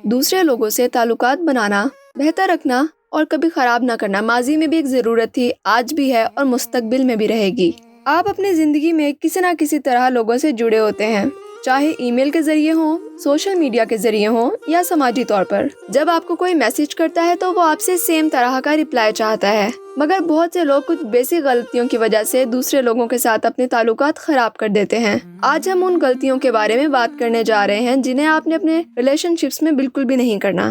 دوسرے لوگوں سے تعلقات بنانا، بہتر رکھنا اور کبھی خراب نہ کرنا ماضی میں بھی ایک ضرورت تھی، آج بھی ہے اور مستقبل میں بھی رہے گی۔ آپ اپنی زندگی میں کسی نہ کسی طرح لوگوں سے جڑے ہوتے ہیں، چاہے ای میل کے ذریعے ہوں، سوشل میڈیا کے ذریعے ہوں یا سماجی طور پر۔ جب آپ کو کوئی میسج کرتا ہے تو وہ آپ سے سیم طرح کا رپلائی چاہتا ہے، مگر بہت سے لوگ کچھ بیسک غلطیوں کی وجہ سے دوسرے لوگوں کے ساتھ اپنے تعلقات خراب کر دیتے ہیں۔ آج ہم ان غلطیوں کے بارے میں بات کرنے جا رہے ہیں جنہیں آپ نے اپنے ریلیشن شپس میں بالکل بھی نہیں کرنا۔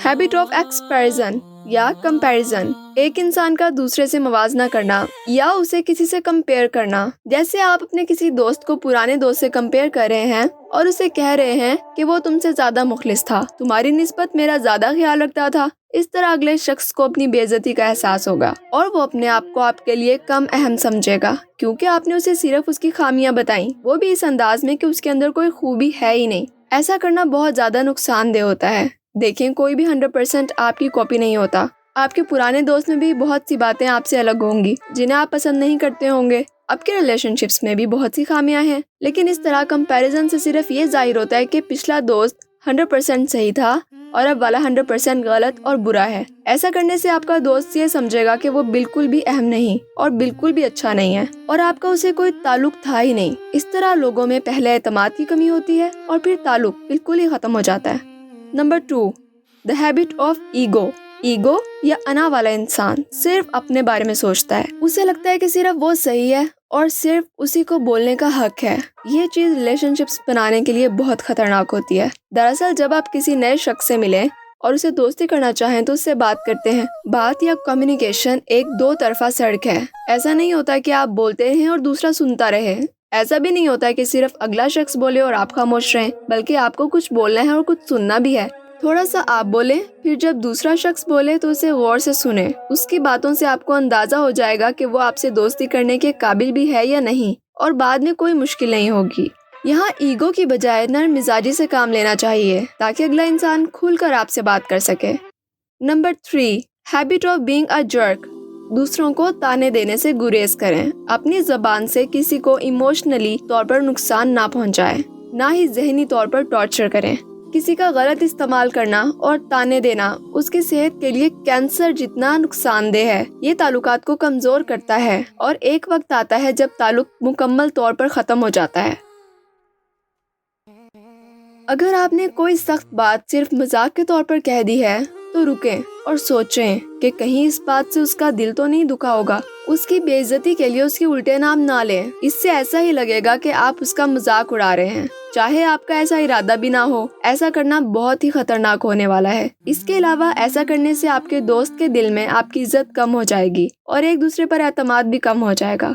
ہیبٹ آف ایکسپیریزن یا کمپیریزن، ایک انسان کا دوسرے سے موازنہ کرنا یا اسے کسی سے کمپیئر کرنا۔ جیسے آپ اپنے کسی دوست کو پرانے دوست سے کمپیئر کر رہے ہیں اور اسے کہہ رہے ہیں کہ وہ تم سے زیادہ مخلص تھا، تمہاری نسبت میرا زیادہ خیال رکھتا تھا۔ اس طرح اگلے شخص کو اپنی بے عزتی کا احساس ہوگا اور وہ اپنے آپ کو آپ کے لیے کم اہم سمجھے گا، کیونکہ آپ نے اسے صرف اس کی خامیاں بتائیں، وہ بھی اس انداز میں کہ اس کے اندر کوئی خوبی ہے ہی نہیں۔ ایسا کرنا بہت زیادہ نقصان دہ ہوتا ہے۔ دیکھیں، کوئی بھی 100% آپ کی کاپی نہیں ہوتا۔ آپ کے پرانے دوست میں بھی بہت سی باتیں آپ سے الگ ہوں گی جنہیں آپ پسند نہیں کرتے ہوں گے۔ آپ کے ریلیشن شپس میں بھی بہت سی خامیاں ہیں، لیکن اس طرح کمپیریزن سے صرف یہ ظاہر ہوتا ہے کہ پچھلا دوست 100% صحیح تھا اور اب والا 100% غلط اور برا ہے۔ ایسا کرنے سے آپ کا دوست یہ سمجھے گا کہ وہ بالکل بھی اہم نہیں اور بالکل بھی اچھا نہیں ہے اور آپ کا اسے کوئی تعلق تھا ہی نہیں۔ اس طرح لوگوں میں پہلے اعتماد کی کمی ہوتی ہے اور پھر تعلق بالکل ہی ختم ہو جاتا ہے۔ Number 2، The habit of ego۔ Ego یا انا والا انسان صرف اپنے بارے میں سوچتا ہے، اسے لگتا ہے کہ صرف وہ صحیح ہے اور صرف اسی کو بولنے کا حق ہے۔ یہ چیز ریلیشن شپس بنانے کے لیے بہت خطرناک ہوتی ہے۔ دراصل جب آپ کسی نئے شخص سے ملیں اور اسے دوستی کرنا چاہیں تو اس سے بات کرتے ہیں۔ بات یا کمیونیکیشن ایک دو طرفہ سڑک ہے۔ ایسا نہیں ہوتا کہ آپ بولتے ہیں اور دوسرا سنتا رہے۔ ایسا بھی نہیں ہوتا کہ صرف اگلا شخص بولے اور آپ خاموش رہیں، بلکہ آپ کو کچھ بولنا ہے اور کچھ سننا بھی ہے۔ تھوڑا سا آپ بولیں، پھر جب دوسرا شخص بولے تو اسے غور سے سنیں۔ اس کی باتوں سے آپ کو اندازہ ہو جائے گا کہ وہ آپ سے دوستی کرنے کے قابل بھی ہے یا نہیں، اور بعد میں کوئی مشکل نہیں ہوگی۔ یہاں ایگو کی بجائے نرم مزاجی سے کام لینا چاہیے تاکہ اگلا انسان کھل کر آپ سے بات کر سکے۔ Number 3، habit of being a jerk. دوسروں کو تانے دینے سے گریز کریں۔ اپنی زبان سے کسی کو ایموشنلی طور پر نقصان نہ پہنچائیں، نہ ہی ذہنی طور پر ٹارچر کریں۔ کسی کا غلط استعمال کرنا اور تانے دینا اس کی صحت کے لیے کینسر جتنا نقصان دہ ہے۔ یہ تعلقات کو کمزور کرتا ہے اور ایک وقت آتا ہے جب تعلق مکمل طور پر ختم ہو جاتا ہے۔ اگر آپ نے کوئی سخت بات صرف مذاق کے طور پر کہہ دی ہے تو رکیں اور سوچیں کہ کہیں اس بات سے اس کا دل تو نہیں دکھا ہوگا۔ اس کی بے عزتی کے لیے اس کی الٹے نام نہ لیں، اس سے ایسا ہی لگے گا کہ آپ اس کا مذاق اڑا رہے ہیں، چاہے آپ کا ایسا ارادہ بھی نہ ہو۔ ایسا کرنا بہت ہی خطرناک ہونے والا ہے۔ اس کے علاوہ ایسا کرنے سے آپ کے دوست کے دل میں آپ کی عزت کم ہو جائے گی اور ایک دوسرے پر اعتماد بھی کم ہو جائے گا۔